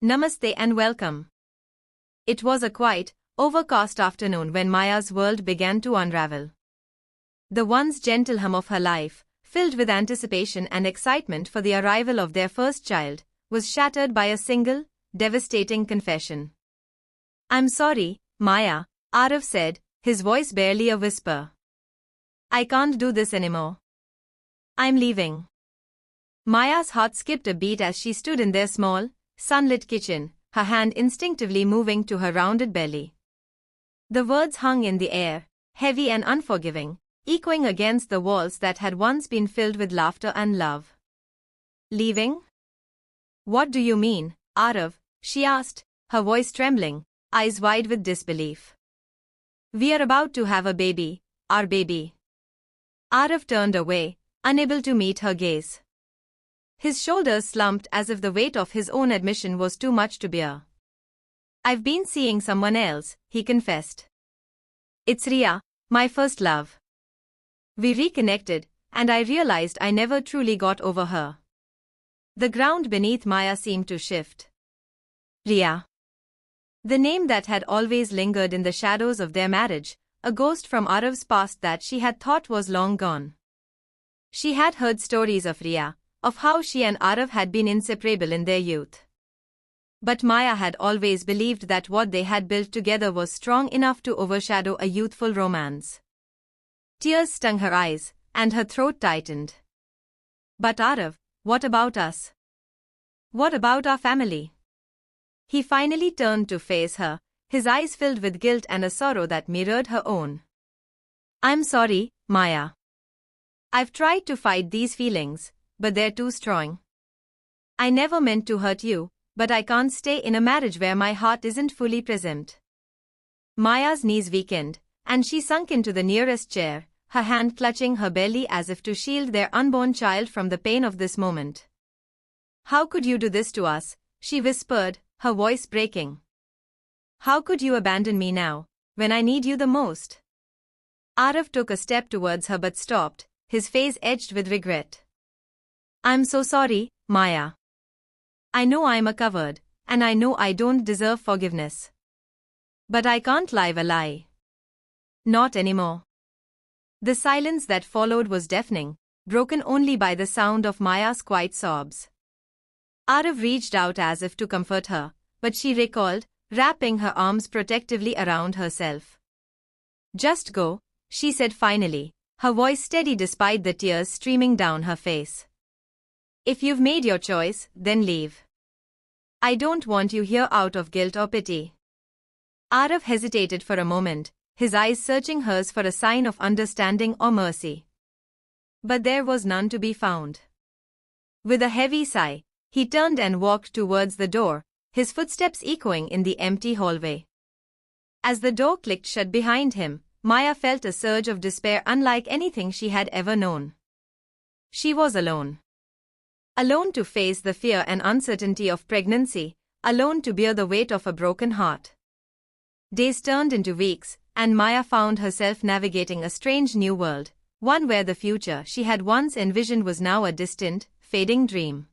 Namaste and welcome. It was a quiet, overcast afternoon when Maya's world began to unravel. The once gentle hum of her life, filled with anticipation and excitement for the arrival of their first child, was shattered by a single, devastating confession. "I'm sorry, Maya," Arav said, his voice barely a whisper. "I can't do this anymore. I'm leaving." Maya's heart skipped a beat as she stood in their small, sunlit kitchen, her hand instinctively moving to her rounded belly. The words hung in the air, heavy and unforgiving, echoing against the walls that had once been filled with laughter and love. "Leaving? What do you mean, Arav?" she asked, her voice trembling, eyes wide with disbelief. "We're about to have a baby, our baby." Arav turned away, unable to meet her gaze. His shoulders slumped as if the weight of his own admission was too much to bear. "I've been seeing someone else," he confessed. "It's Ria, my first love. We reconnected, and I realized I never truly got over her." The ground beneath Maya seemed to shift. Ria. The name that had always lingered in the shadows of their marriage, a ghost from Arav's past that she had thought was long gone. She had heard stories of Ria, of how she and Arav had been inseparable in their youth. But Maya had always believed that what they had built together was strong enough to overshadow a youthful romance. Tears stung her eyes, and her throat tightened. "But Arav, what about us? What about our family?" He finally turned to face her, his eyes filled with guilt and a sorrow that mirrored her own. "I'm sorry, Maya. I've tried to fight these feelings, but they're too strong. I never meant to hurt you, but I can't stay in a marriage where my heart isn't fully present." Maya's knees weakened, and she sunk into the nearest chair, her hand clutching her belly as if to shield their unborn child from the pain of this moment. "How could you do this to us?" she whispered, her voice breaking. "How could you abandon me now, when I need you the most?" Arav took a step towards her but stopped, his face edged with regret. "I'm so sorry, Maya. I know I'm a coward, and I know I don't deserve forgiveness. But I can't live a lie. Not anymore." The silence that followed was deafening, broken only by the sound of Maya's quiet sobs. Arav reached out as if to comfort her, but she recoiled, wrapping her arms protectively around herself. "Just go," she said finally, her voice steady despite the tears streaming down her face. "If you've made your choice, then leave. I don't want you here out of guilt or pity." Arav hesitated for a moment, his eyes searching hers for a sign of understanding or mercy. But there was none to be found. With a heavy sigh, he turned and walked towards the door, his footsteps echoing in the empty hallway. As the door clicked shut behind him, Maya felt a surge of despair unlike anything she had ever known. She was alone. Alone to face the fear and uncertainty of pregnancy, alone to bear the weight of a broken heart. Days turned into weeks, and Maya found herself navigating a strange new world, one where the future she had once envisioned was now a distant, fading dream.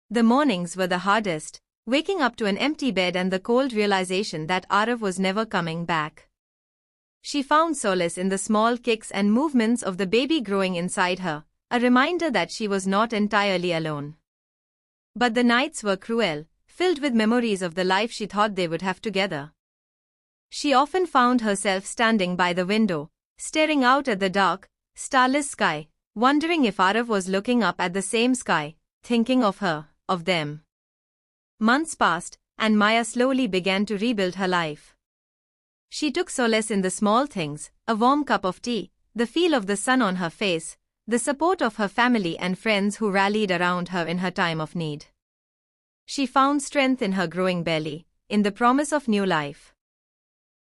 The mornings were the hardest, waking up to an empty bed and the cold realization that Arav was never coming back. She found solace in the small kicks and movements of the baby growing inside her, a reminder that she was not entirely alone. But the nights were cruel, filled with memories of the life she thought they would have together. She often found herself standing by the window, staring out at the dark, starless sky, wondering if Arav was looking up at the same sky, thinking of her, of them. Months passed, and Maya slowly began to rebuild her life. She took solace in the small things, a warm cup of tea, the feel of the sun on her face, the support of her family and friends who rallied around her in her time of need. She found strength in her growing belly, in the promise of new life.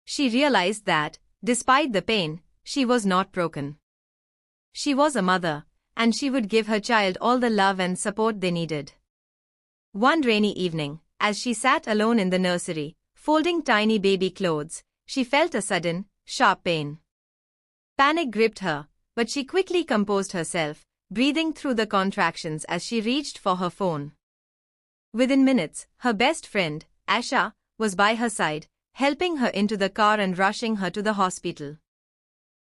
She realized that, despite the pain, she was not broken. She was a mother, and she would give her child all the love and support they needed. One rainy evening, as she sat alone in the nursery, folding tiny baby clothes, she felt a sudden, sharp pain. Panic gripped her, but she quickly composed herself, breathing through the contractions as she reached for her phone. Within minutes, her best friend, Asha, was by her side, helping her into the car and rushing her to the hospital.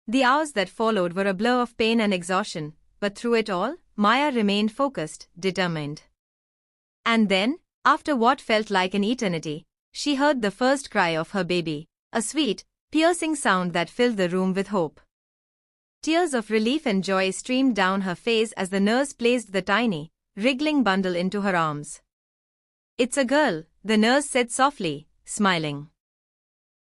The hours that followed were a blur of pain and exhaustion, but through it all, Maya remained focused, determined. And then, after what felt like an eternity, she heard the first cry of her baby, a sweet, piercing sound that filled the room with hope. Tears of relief and joy streamed down her face as the nurse placed the tiny, wriggling bundle into her arms. "It's a girl," the nurse said softly, smiling.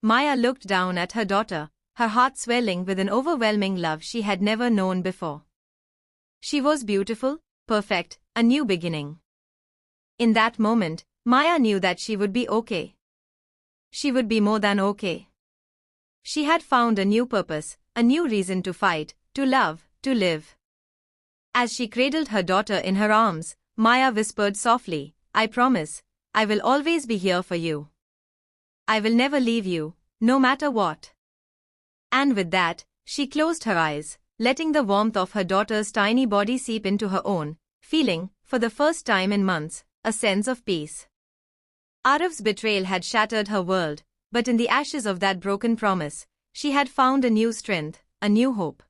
Maya looked down at her daughter, her heart swelling with an overwhelming love she had never known before. She was beautiful, perfect, a new beginning. In that moment, Maya knew that she would be okay. She would be more than okay. She had found a new purpose, a new reason to fight, to love, to live. As she cradled her daughter in her arms, Maya whispered softly, "I promise, I will always be here for you. I will never leave you, no matter what." And with that, she closed her eyes, letting the warmth of her daughter's tiny body seep into her own, feeling, for the first time in months, a sense of peace. Araf's betrayal had shattered her world, but in the ashes of that broken promise, she had found a new strength, a new hope.